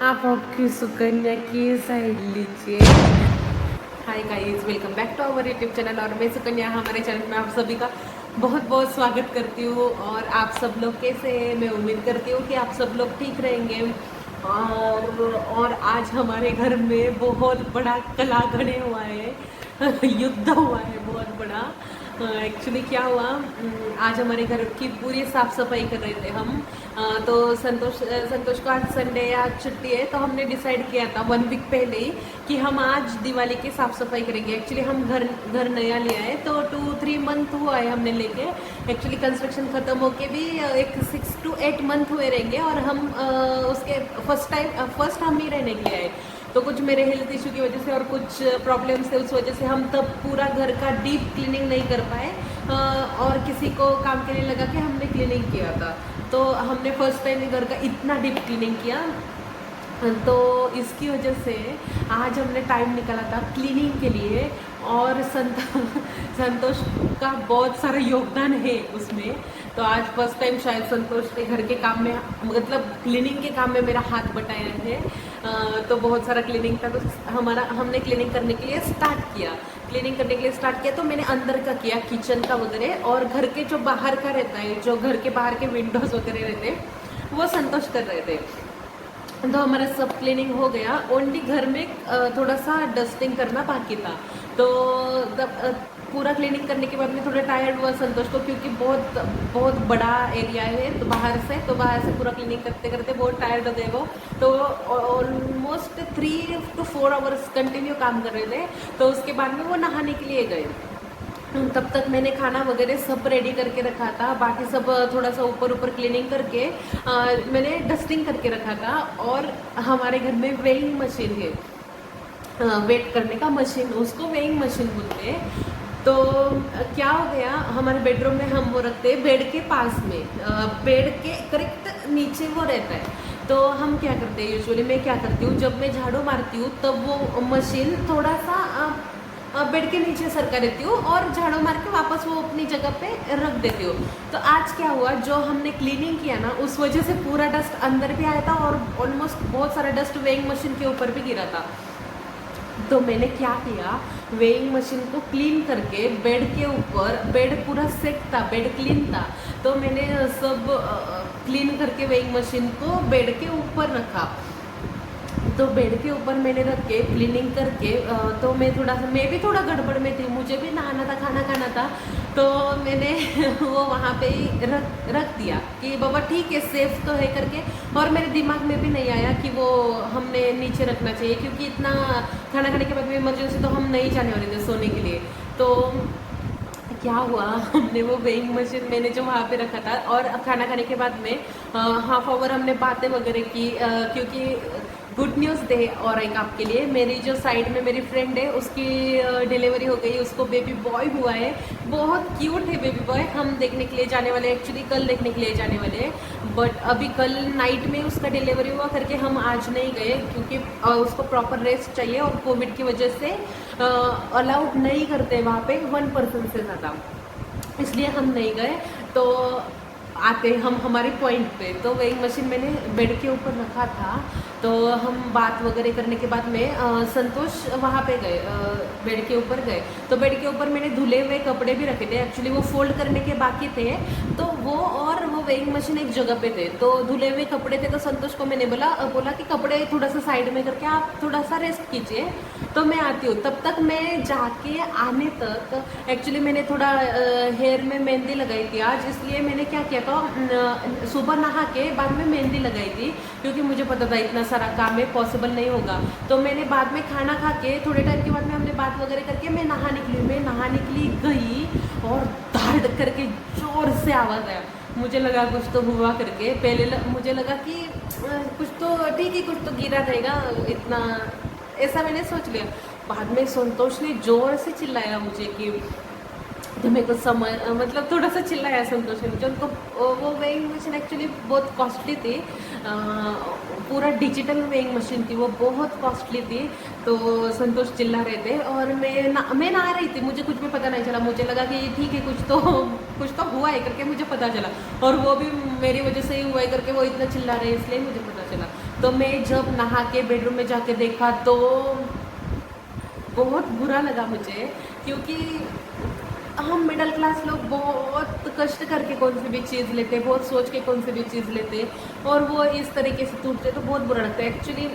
आप आपकी सुकन्या की साइड लीजिए। Hi guys, welcome back to our YouTube channel. और मैं सुकन्या, हमारे चैनल में आप सभी का बहुत बहुत स्वागत करती हूँ। और आप सब लोग कैसे हैं? मैं उम्मीद करती हूँ कि आप सब लोग ठीक रहेंगे। और आज हमारे घर में बहुत बड़ा कलागढ़ हुआ है युद्ध हुआ है बहुत बड़ा। एक्चुअली क्या हुआ, आज हमारे घर की पूरी साफ सफाई कर रहे थे हम। तो संतोष को आज संडे है, आज छुट्टी है, तो हमने डिसाइड किया था 1 वीक पहले ही कि हम आज दिवाली की साफ सफाई करेंगे। एक्चुअली हम घर नया लिया है, तो 2-3 मंथ हुआ है हमने लेके। एक्चुअली कंस्ट्रक्शन खत्म होके भी एक 6 to 8 मंथ हुए रहेंगे। और हम उसके फर्स्ट हम ही रहने के लिए आए। तो कुछ मेरे हेल्थ इशू की वजह से और कुछ प्रॉब्लम से उस वजह से हम तब पूरा घर का डीप क्लीनिंग नहीं कर पाए। और किसी को काम के लिए लगा कि हमने क्लीनिंग किया था। तो हमने फर्स्ट टाइम घर का इतना डीप क्लीनिंग किया। तो इसकी वजह से आज हमने टाइम निकाला था क्लीनिंग के लिए। और संतोष का बहुत सारा योगदान है उसमें। तो आज फर्स्ट टाइम शायद संतोष ने घर के काम में, मतलब क्लीनिंग के काम में मेरा हाथ बटाया है। तो बहुत सारा क्लीनिंग था, तो हमने क्लीनिंग करने के लिए स्टार्ट किया। तो मैंने अंदर का किया, किचन का वगैरह। और घर के जो बाहर का रहता है, जो घर के बाहर के विंडोज वगैरह रहते हैं, वो संतोष कर रहे थे। तो हमारा सब क्लीनिंग हो गया। ओनली घर में थोड़ा सा डस्टिंग करना बाकी था। तो पूरा क्लीनिंग करने के बाद में थोड़ा टायर्ड हुआ संतोष को, क्योंकि बहुत बहुत बड़ा एरिया है। तो बाहर से पूरा क्लीनिंग करते करते बहुत टायर्ड हो गए वो। तो ऑलमोस्ट 3 to 4 आवर्स कंटिन्यू काम कर रहे थे। तो उसके बाद में वो नहाने के लिए गए। तब तक मैंने खाना वगैरह सब रेडी करके रखा था। बाकी सब थोड़ा सा ऊपर क्लीनिंग करके मैंने डस्टिंग करके रखा था। और हमारे घर में वेइंग मशीन है, वेट करने का मशीन, उसको वेइंग मशीन बोलते हैं। तो क्या हो गया, हमारे बेडरूम में हम वो रखते हैं बेड के पास में, बेड के करेक्ट नीचे वो रहता है। तो हम क्या करते हैं, यूजुअली मैं क्या करती हूँ, जब मैं झाड़ू मारती हूँ तब वो मशीन थोड़ा सा बेड के नीचे सरका देती हूँ और झाड़ू मार के वापस वो अपनी जगह पे रख देती हूँ। तो आज क्या हुआ, जो हमने क्लीनिंग किया ना, उस वजह से पूरा डस्ट अंदर भी आया था और ऑलमोस्ट बहुत सारा डस्ट वेइंग मशीन के ऊपर भी गिरा था। तो मैंने क्या किया, वेइंग मशीन को क्लीन करके बेड के ऊपर, बेड पूरा सेट था, बेड क्लीन था, तो मैंने सब क्लीन करके वेइंग मशीन को बेड के ऊपर रखा। तो बेड के ऊपर मैंने रख के क्लीनिंग करके, तो मैं भी थोड़ा गड़बड़ में थी, मुझे भी नहाना था, खाना खाना था। तो मैंने वो वहाँ पे ही रख दिया कि बाबा ठीक है, सेफ तो है करके। और मेरे दिमाग में भी नहीं आया कि वो हमने नीचे रखना चाहिए, क्योंकि इतना खाना खाने के बाद में इमरजेंसी तो हम नहीं जाने वाले थे सोने के लिए। तो क्या हुआ, हमने वो वेइंग मशीन मैंने जो वहाँ पे रखा था, और खाना खाने के बाद में हाफ आवर हमने बातें वगैरह की, क्योंकि गुड न्यूज़ दे और एक आपके लिए, मेरी जो साइड में मेरी फ्रेंड है उसकी डिलीवरी हो गई, उसको बेबी बॉय हुआ है। बहुत क्यूट है बेबी बॉय। हम देखने के लिए जाने वाले, एक्चुअली कल देखने के लिए जाने वाले हैं, बट अभी कल नाइट में उसका डिलीवरी हुआ करके हम आज नहीं गए, क्योंकि उसको प्रॉपर रेस्ट चाहिए और कोविड की वजह से अलाउड नहीं करते वहाँ पे 1 पर्सन से ज़्यादा, इसलिए हम नहीं गए। तो आते हम हमारे पॉइंट पे, तो वेइंग मशीन मैंने बेड के ऊपर रखा था। तो हम बात वगैरह करने के बाद में संतोष वहाँ पे गए, बेड के ऊपर गए। तो बेड के ऊपर मैंने धुले हुए कपड़े भी रखे थे, एक्चुअली वो फोल्ड करने के बाकी थे। तो वो और वो वेइंग मशीन एक जगह पे थे, तो धुले हुए कपड़े थे। तो संतोष को मैंने बोला कि कपड़े थोड़ा सा साइड में करके आप थोड़ा सा रेस्ट कीजिए, तो मैं आती हूँ। तब तक मैं जाके आने तक एक्चुअली मैंने थोड़ा हेयर में मेहंदी लगाई थी आज, इसलिए मैंने क्या किया था, सुबह नहा के बाद में मेहंदी लगाई थी, क्योंकि मुझे पता था इतना सारा काम है, पॉसिबल नहीं होगा। तो मैंने बाद में खाना खा के थोड़े टाइम के बाद में हमने बात वगैरह करके मैं नहाने के लिए गई, और धाड़ करके जोर से आवाज़ आया। मुझे लगा कुछ तो हुआ करके, मुझे लगा कि कुछ तो ठीक है, कुछ तो गिरा रहेगा, इतना ऐसा मैंने सोच लिया। बाद में संतोष ने जोर से चिल्लाया मुझे कि, तो मेरे को समझ, मतलब थोड़ा सा चिल्लाया संतोष ने मुझे। उनको वो वेइंग मशीन एक्चुअली बहुत कॉस्टली थी, पूरा डिजिटल वेइंग मशीन थी, वो बहुत कॉस्टली थी। तो संतोष चिल्ला रहे थे और मैं नहा रही थी, मुझे कुछ भी पता नहीं चला। मुझे लगा कि ठीक है, कुछ तो हुआ है करके मुझे पता चला, और वो भी मेरी वजह से ही हुआ है करके वो इतना चिल्ला रहे हैं, इसलिए मुझे पता चला। तो मैं जब नहा के बेडरूम में जाके देखा तो बहुत बुरा लगा मुझे, क्योंकि हम मिडिल क्लास लोग बहुत कष्ट करके कौन सी भी चीज़ लेते, बहुत सोच के कौन सी भी चीज़ लेते, और वो इस तरीके से टूटते तो बहुत बुरा लगता है। एक्चुअली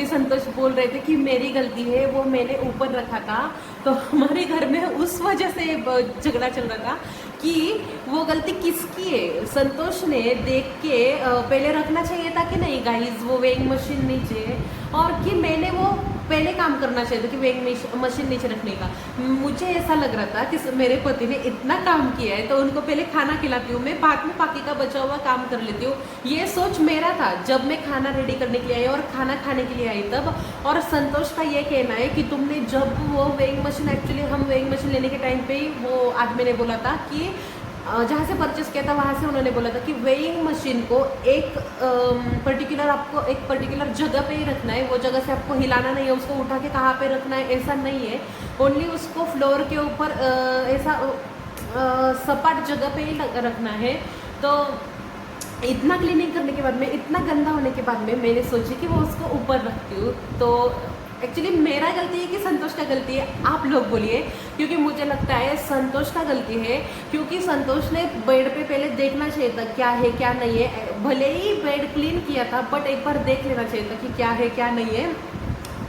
संतोष बोल रहे थे कि मेरी गलती है, वो मैंने ऊपर रखा था। तो हमारे घर में उस वजह से झगड़ा चल रहा था कि वो गलती किसकी है। संतोष ने देख के पहले रखना चाहिए था कि नहीं गाइस वो वेइंग मशीन नीचे, और कि मैंने वो पहले काम करना चाहिए था कि वेइंग मशीन नीचे रखने का। मुझे ऐसा लग रहा था कि मेरे पति ने इतना काम किया है तो उनको पहले खाना खिलाती हूँ, मैं बाद में बाकी का बचा हुआ काम कर लेती हूँ। ये सोच मेरा था जब मैं खाना रेडी करने के लिए आई और खाना खाने के लिए आई तब। और संतोष का ये कहना है कि तुमने जब वो वेइंग मशीन, एक्चुअली हम वेइंग मशीन लेने के टाइम पे ही वो आदमी ने बोला था कि जहाँ से परचेस किया था वहाँ से उन्होंने बोला था कि वेइंग मशीन को एक पर्टिकुलर, आपको एक पर्टिकुलर जगह पे ही रखना है, वो जगह से आपको हिलाना नहीं है, उसको उठा के कहाँ पे रखना है ऐसा नहीं है, ओनली उसको फ्लोर के ऊपर ऐसा सपाट जगह पे ही रखना है। तो इतना क्लीनिंग करने के बाद में, इतना गंदा होने के बाद में मैंने सोची कि वो उसको ऊपर रखती हूँ। तो एक्चुअली मेरा गलती है कि संतोष का गलती है, आप लोग बोलिए, क्योंकि मुझे लगता है संतोष का गलती है, क्योंकि संतोष ने बेड पे पहले देखना चाहिए था क्या है क्या नहीं है। भले ही बेड क्लीन किया था बट एक बार देख लेना चाहिए था कि क्या है क्या नहीं है,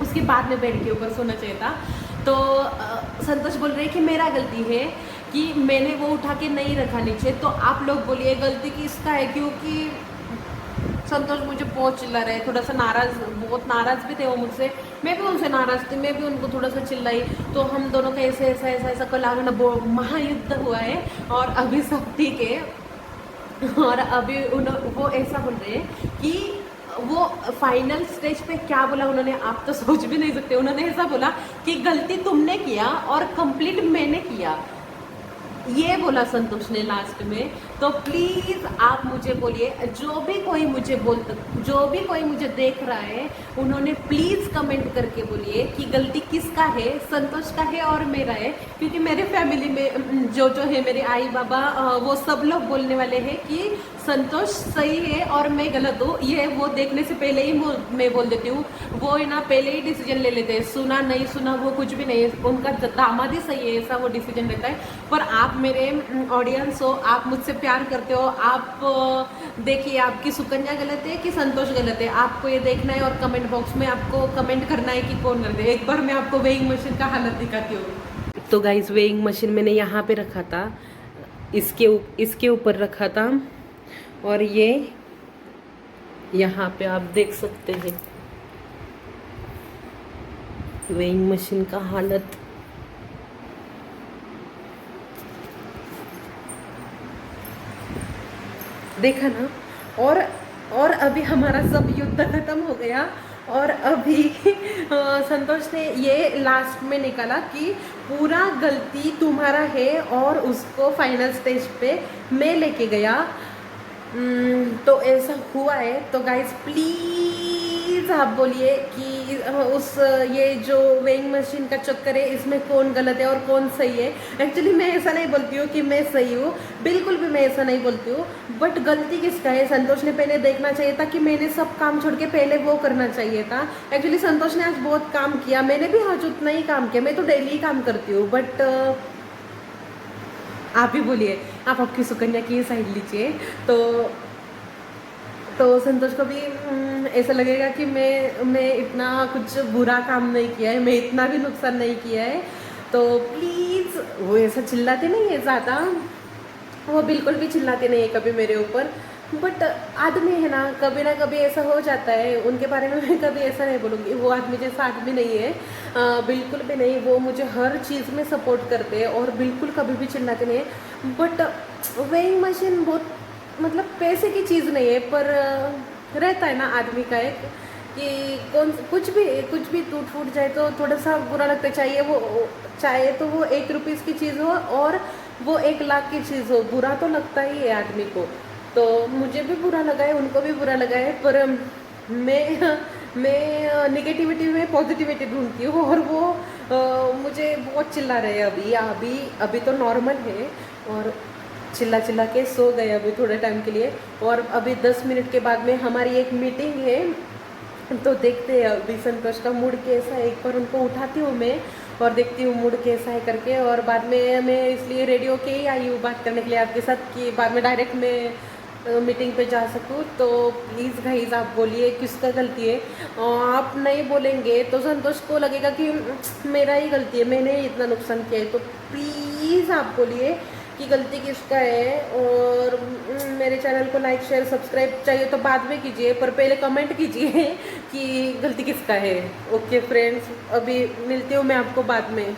उसके बाद में बेड के ऊपर सोना चाहिए था। तो संतोष बोल रहे हैं कि मेरा गलती है कि मैंने वो उठा के नहीं रखा नीचे। तो आप लोग बोलिए गलती किसका है, क्योंकि संतोष मुझे बहुत चिल्ला रहे, थोड़ा सा नाराज़, बहुत नाराज़ भी थे वो मुझसे, मैं भी उनसे नाराज़ थी, मैं भी उनको थोड़ा सा चिल्लाई। तो हम दोनों का ऐसे ऐसा ऐसा ऐसा कल आगे ना महायुद्ध हुआ है, और अभी सब ठीक है। और अभी वो ऐसा बोल रहे हैं कि वो फाइनल स्टेज पे क्या बोला उन्होंने, आप तो सोच भी नहीं सकते। उन्होंने ऐसा बोला कि गलती तुमने किया और कंप्लीट मैंने किया, ये बोला संतोष ने लास्ट में। तो प्लीज़ आप मुझे बोलिए, जो भी कोई मुझे देख रहा है उन्होंने प्लीज़ कमेंट करके बोलिए कि गलती किसका है, संतोष का है और मेरा है। क्योंकि मेरे फैमिली में जो है मेरे आई बाबा, वो सब लोग बोलने वाले हैं कि संतोष सही है और मैं गलत हूँ। ये वो देखने से पहले ही मैं बोल देती हूँ, वो है ना पहले ही डिसीजन ले लेते हैं, सुना नहीं सुना वो कुछ भी नहीं है, उनका दामाद ही सही है, ऐसा वो डिसीजन लेता है। पर आप मेरे ऑडियंस हो, आप मुझसे प्यार करते हो, आप देखिए आपकी सुकन्या गलत है कि संतोष गलत है, आपको ये देखना है और कमेंट बॉक्स में आपको कमेंट करना है कि कौन गलत है। एक बार मैं आपको वेइंग मशीन का हालत दिखाती हूँ। तो गाइस वेइंग मशीन मैंने यहाँ पे रखा था, इसके ऊपर रखा था, और ये यहाँ पे आप देख सकते हैं वेइंग मशीन का हालत। देखा ना। और अभी हमारा सब युद्ध खत्म हो गया, और अभी संतोष ने ये लास्ट में निकाला कि पूरा गलती तुम्हारा है, और उसको फाइनल स्टेज पे मैं लेके गया। तो ऐसा हुआ है। तो गाइज प्लीज़ आप बोलिए कि ये जो वेइंग मशीन का चक्कर है इसमें कौन गलत है और कौन सही है। एक्चुअली मैं ऐसा नहीं बोलती हूँ कि मैं सही हूँ, बिल्कुल भी मैं ऐसा नहीं बोलती हूँ, बट गलती किसका है। संतोष ने पहले देखना चाहिए था कि मैंने सब काम छोड़ के पहले वो करना चाहिए था। एक्चुअली संतोष ने आज बहुत काम किया, मैंने भी आज उतना ही काम किया, मैं तो डेली काम करती हूँ। बट आप भी बोलिए, आप आपकी सुकन्या की साइड लीजिए, तो संतोष को भी ऐसा लगेगा कि मैं इतना कुछ बुरा काम नहीं किया है, मैं इतना भी नुकसान नहीं किया है। तो प्लीज़, वो ऐसा चिल्लाते नहीं है ज़्यादा, वो बिल्कुल भी चिल्लाते नहीं है कभी मेरे ऊपर, बट आदमी है ना कभी ऐसा हो जाता है। उनके बारे में मैं कभी ऐसा नहीं बोलूँगी, वो आदमी जैसा आदमी नहीं है, बिल्कुल भी नहीं। वो मुझे हर चीज़ में सपोर्ट करते हैं और बिल्कुल कभी भी चिल्लाते नहीं है। बट वेइंग मशीन बहुत मतलब पैसे की चीज़ नहीं है, पर रहता है ना आदमी का एक कि कुछ भी टूट फूट जाए तो थोड़ा सा बुरा लगता है। चाहे तो वो 1 रुपीज़ की चीज़ हो और वो 1 लाख की चीज़ हो, बुरा तो लगता ही है आदमी को। तो मुझे भी बुरा लगा है, उनको भी बुरा लगा है, पर मैं निगेटिविटी में पॉजिटिविटी ढूंढती हूँ, और वो मुझे बहुत चिल्ला रहे हैं। अभी तो नॉर्मल है, और चिल्ला चिल्ला के सो गए अभी थोड़े टाइम के लिए। और अभी 10 मिनट के बाद में हमारी एक मीटिंग है, तो देखते हैं अभी संतोष का मूड कैसा है। एक बार उनको उठाती हूँ मैं और देखती हूँ मूड कैसा है करके, और बाद में मैं इसलिए रेडी होके ही आई हूँ बात करने के लिए आपके साथ, कि बाद में डायरेक्ट मैं मीटिंग पे जा सकूँ। तो प्लीज़ गाइस आप बोलिए किसका गलती है। आप नहीं बोलेंगे तो संतोष को लगेगा कि मेरा ही गलती है, मैंने ही इतना नुकसान किया है। तो प्लीज़ आप बोलिए कि गलती किसका है। और मेरे चैनल को लाइक शेयर सब्सक्राइब चाहिए तो बाद में कीजिए, पर पहले कमेंट कीजिए कि गलती किसका है। ओके फ्रेंड्स, अभी मिलती हूँ मैं आपको बाद में।